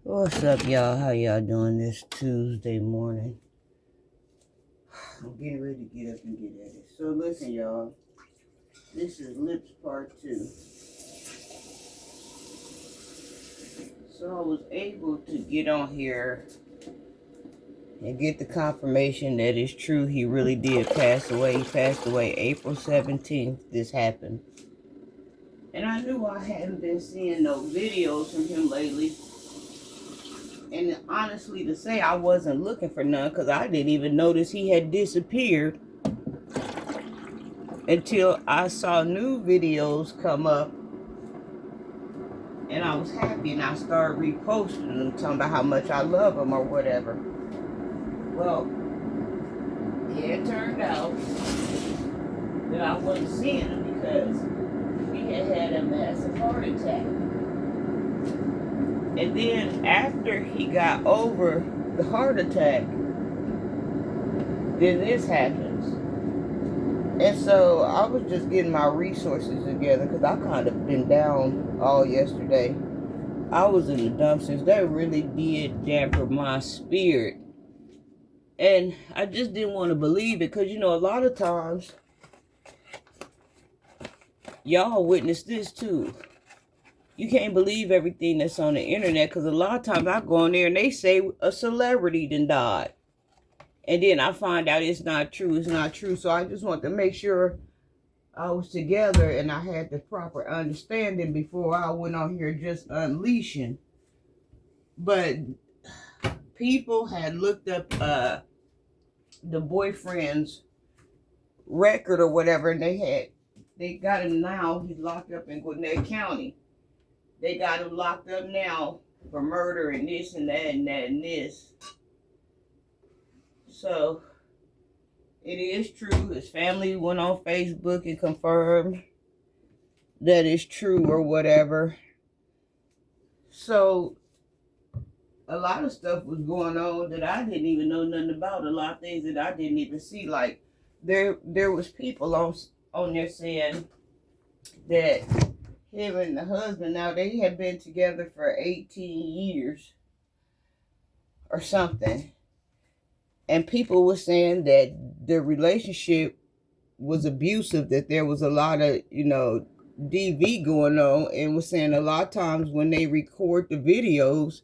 What's up, y'all? How y'all doing this Tuesday morning? I'm getting ready to get up and get at it. So listen, y'all. This is Lips Part 2. So I was able to get on here and get the confirmation that it's true. He really did pass away. He passed away April 17th. This happened. And I knew I hadn't been seeing no videos from him lately. And honestly to say, I wasn't looking for none because I didn't even notice he had disappeared until I saw new videos come up. And I was happy and I started reposting them, talking about how much I love him or whatever. Well, yeah, it turned out that I wasn't seeing him because he had a massive heart attack. And then after he got over the heart attack, then this happens. And so I was just getting my resources together because I kind of been down all yesterday. I was in the dumps. That really did damper my spirit. And I just didn't want to believe it because, you know, a lot of times y'all witness this too. You can't believe everything that's on the internet because a lot of times I go on there and they say a celebrity done died. And then I find out it's not true. It's not true. So I just want to make sure I was together and I had the proper understanding before I went on here just unleashing. But people had looked up the boyfriend's record or whatever, and they got him now. He's locked up in Gwinnett County. They got him locked up now for murder and this and that and that and this. So it is true. His family went on Facebook and confirmed that it's true or whatever. So a lot of stuff was going on that I didn't even know nothing about. A lot of things that I didn't even see. Like there was people on there saying that him and the husband, now they had been together for 18 years or something. And people were saying that the relationship was abusive, that there was a lot of, DV going on, and was saying a lot of times when they record the videos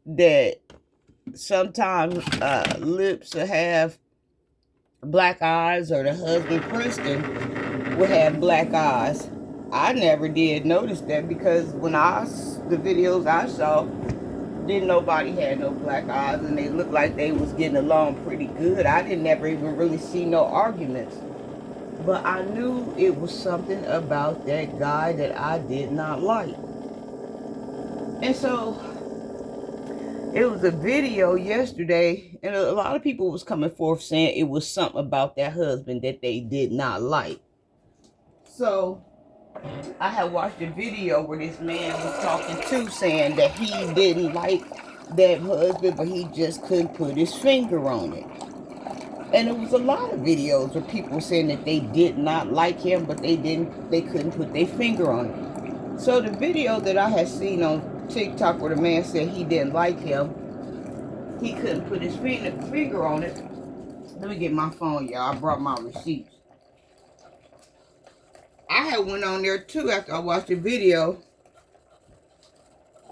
that sometimes Lips will have black eyes, or the husband Princeton would have black eyes. I never did notice that because the videos I saw, didn't nobody had no black eyes and they looked like they was getting along pretty good. I didn't never even really see no arguments. But I knew it was something about that guy that I did not like. And so it was a video yesterday, and a lot of people was coming forth saying it was something about that husband that they did not like. So I had watched a video where this man was talking to, saying that he didn't like that husband, but he just couldn't put his finger on it. And it was a lot of videos where people were saying that they did not like him, but they couldn't put their finger on it. So the video that I had seen on TikTok where the man said he didn't like him, he couldn't put his finger on it. Let me get my phone, y'all. I brought my receipts. I had went on there too after I watched the video,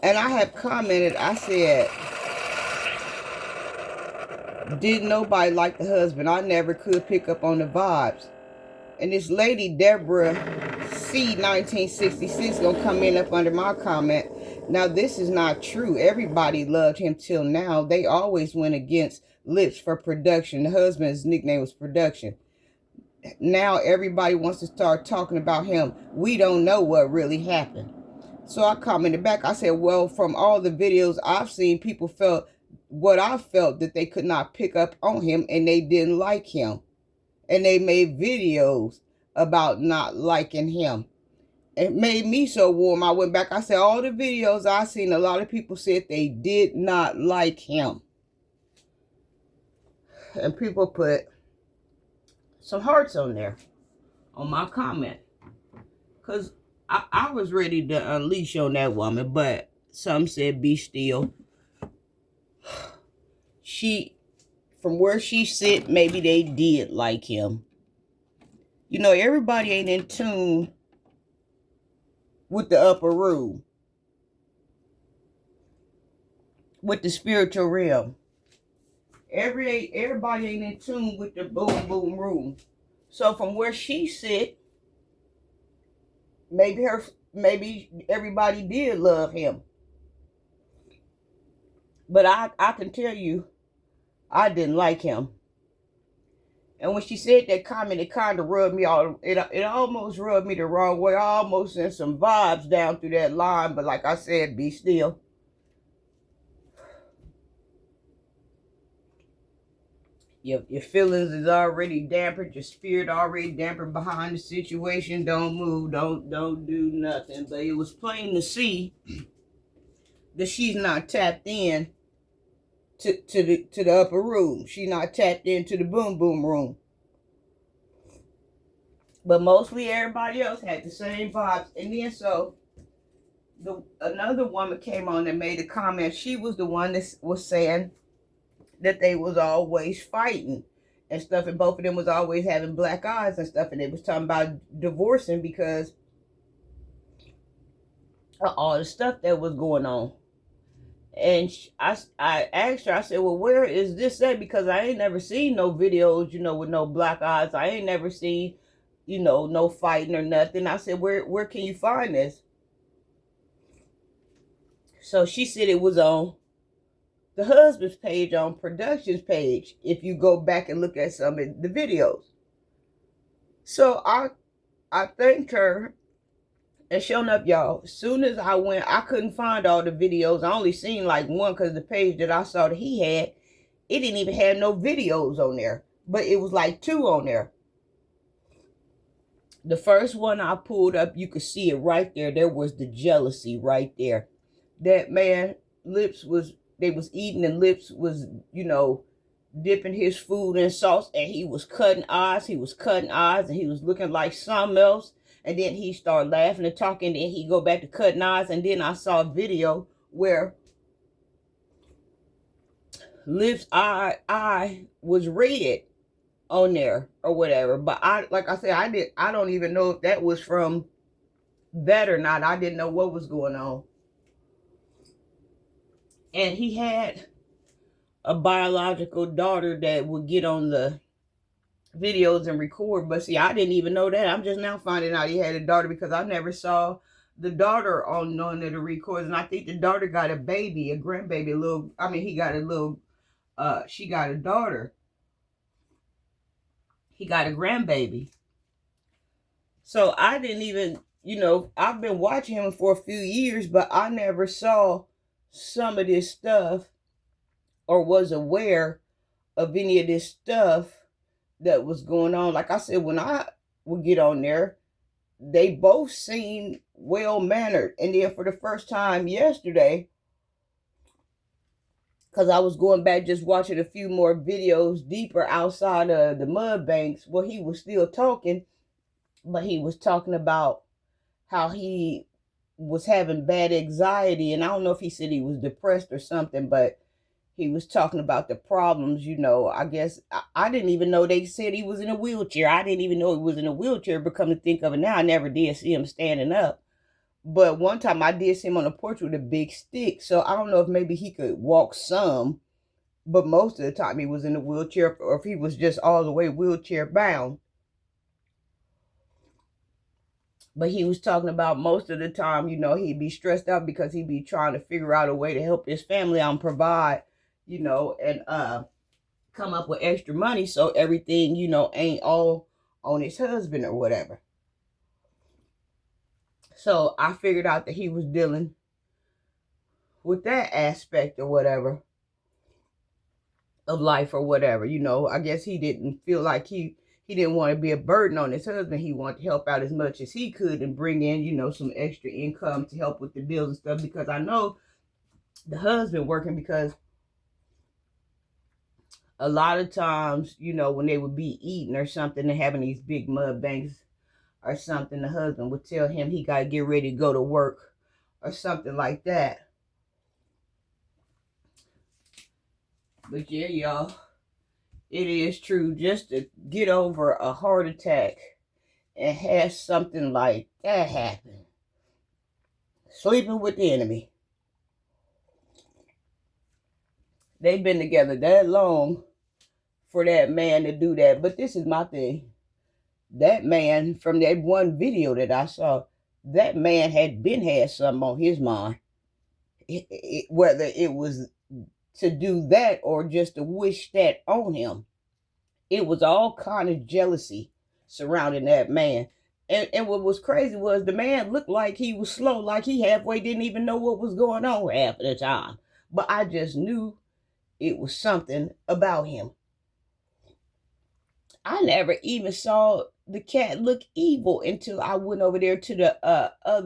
and I had commented, I said, didn't nobody like the husband. I never could pick up on the vibes. And this lady, Deborah C. 1966, gonna come in up under my comment. Now, this is not true. Everybody loved him till now. They always went against Lips for production. The husband's nickname was Production. Now everybody wants to start talking about him. We don't know what really happened. So I commented back. I said, well, from all the videos I've seen, people felt what I felt, that they could not pick up on him and they didn't like him. And they made videos about not liking him. It made me so warm. I went back. I said, all the videos I seen, a lot of people said they did not like him. And people put some hearts on there, on my comment. Because I was ready to unleash on that woman, but some said be still. from where she sit, maybe they did like him. You know, everybody ain't in tune with the upper room, with the spiritual realm. Everybody ain't in tune with the boom boom room. So from where she sit, maybe everybody did love him. But I can tell you, I didn't like him. And when she said that comment, it kind of rubbed me all. It almost rubbed me the wrong way. I almost sent some vibes down through that line. But like I said, be still. Your feelings is already dampened. Your spirit already dampened behind the situation. Don't move. Don't do nothing. But it was plain to see that she's not tapped in to the upper room. She's not tapped into the boom boom room. But mostly everybody else had the same vibes. And then so another woman came on and made a comment. She was the one that was saying that they was always fighting and stuff, and both of them was always having black eyes and stuff, and they was talking about divorcing because of all the stuff that was going on. And I asked her, I said, well, where is this at? Because I ain't never seen no videos, with no black eyes. I ain't never seen, no fighting or nothing. I said, where can you find this? So she said it was on the husband's page, on production's page, if you go back and look at some of the videos. So I thanked her, and sure enough, y'all, as soon as I went, I couldn't find all the videos. I only seen like one, because the page that I saw that he had, it didn't even have no videos on there, but it was like 2 on there. The first one I pulled up, you could see it right there. There was the jealousy right there. That man, they was eating, and Lips was, dipping his food in sauce, and he was cutting eyes. He was cutting eyes, and he was looking like something else. And then he started laughing and talking, and then he go back to cutting eyes. And then I saw a video where Lips' eye was red on there or whatever. But like I said, I don't even know if that was from that or not. I didn't know what was going on. And he had a biological daughter that would get on the videos and record. But see, I didn't even know that. I'm just now finding out he had a daughter, because I never saw the daughter on none of the records. And I think the daughter got a baby, a grandbaby, he got a little, she got a daughter. He got a grandbaby. So I didn't even, I've been watching him for a few years, but I never saw some of this stuff or was aware of any of this stuff that was going on. Like I said, when I would get on there, they both seemed well-mannered. And then for the first time yesterday, because I was going back just watching a few more videos deeper outside of the mud banks, well, he was still talking, but he was talking about how he was having bad anxiety. And I don't know if he said he was depressed or something, but he was talking about the problems, I guess. I didn't even know they said he was in a wheelchair. I didn't even know he was in a wheelchair, but come to think of it now, I never did see him standing up. But one time I did see him on the porch with a big stick. So I don't know if maybe he could walk some, but most of the time he was in a wheelchair, or if he was just all the way wheelchair bound. But he was talking about most of the time, he'd be stressed out because he'd be trying to figure out a way to help his family out and provide, and come up with extra money, so everything, ain't all on his husband or whatever. So I figured out that he was dealing with that aspect or whatever of life or whatever. I guess he didn't feel like he didn't want to be a burden on his husband. He wanted to help out as much as he could and bring in, some extra income to help with the bills and stuff, because I know the husband working, because a lot of times, when they would be eating or something and having these big mud banks or something, the husband would tell him he got to get ready to go to work or something like that. But yeah, y'all, it is true. Just to get over a heart attack and have something like that happen. Sleeping with the enemy. They've been together that long for that man to do that. But this is my thing. That man, from that one video that I saw, that man had something on his mind. Whether it was to do that or just to wish that on him. It was all kind of jealousy surrounding that man. And what was crazy was the man looked like he was slow, like he halfway didn't even know what was going on half of the time. But I just knew it was something about him. I never even saw the cat look evil until I went over there to the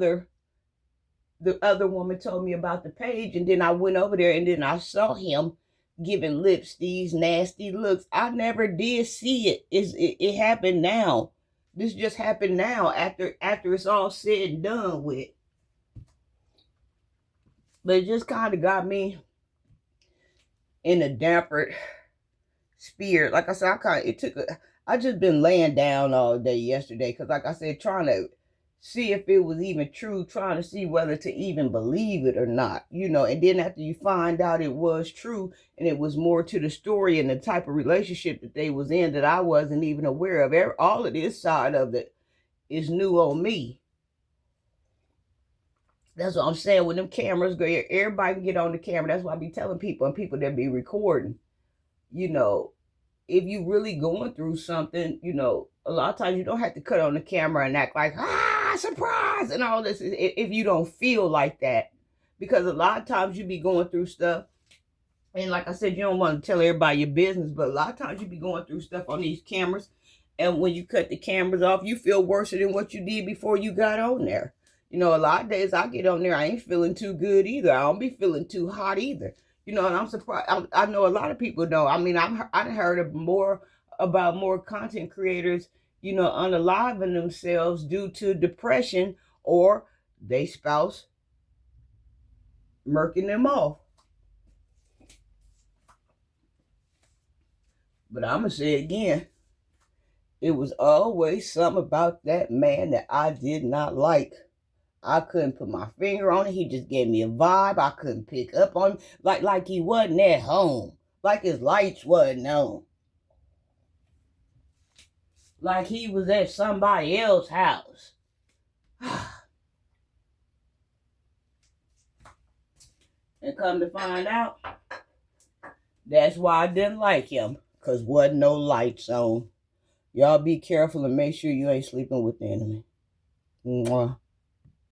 other woman told me about the page, and then I went over there and then I saw him giving Lips these nasty looks. I never did see it. It happened now. This just happened now after it's all said and done with. But it just kind of got me in a damper spirit. Like I said, I just been laying down all day yesterday because, like I said, trying to see if it was even true, trying to see whether to even believe it or not, and then after you find out it was true and it was more to the story and the type of relationship that they was in that I wasn't even aware of. All of this side of it is new on me. That's what I'm saying. When them cameras go, everybody can get on the camera. That's why I be telling people and people that be recording, if you really going through something, a lot of times you don't have to cut on the camera and act like, surprise, and all this, if you don't feel like that. Because a lot of times you be going through stuff, and like I said, you don't want to tell everybody your business, but a lot of times you be going through stuff on these cameras, and when you cut the cameras off, you feel worse than what you did before you got on there. A lot of days I get on there, I ain't feeling too good either. I don't be feeling too hot either. And I'm surprised. I know a lot of people don't. I mean, I've heard of more content creators, unaliving themselves due to depression or they spouse murking them off. But I'm going to say it again. It was always something about that man that I did not like. I couldn't put my finger on it. He just gave me a vibe. I couldn't pick up on him. Like he wasn't at home. Like his lights wasn't on. Like he was at somebody else's house. And come to find out, that's why I didn't like him. Because wasn't no lights on. Y'all be careful and make sure you ain't sleeping with the enemy. Mwah.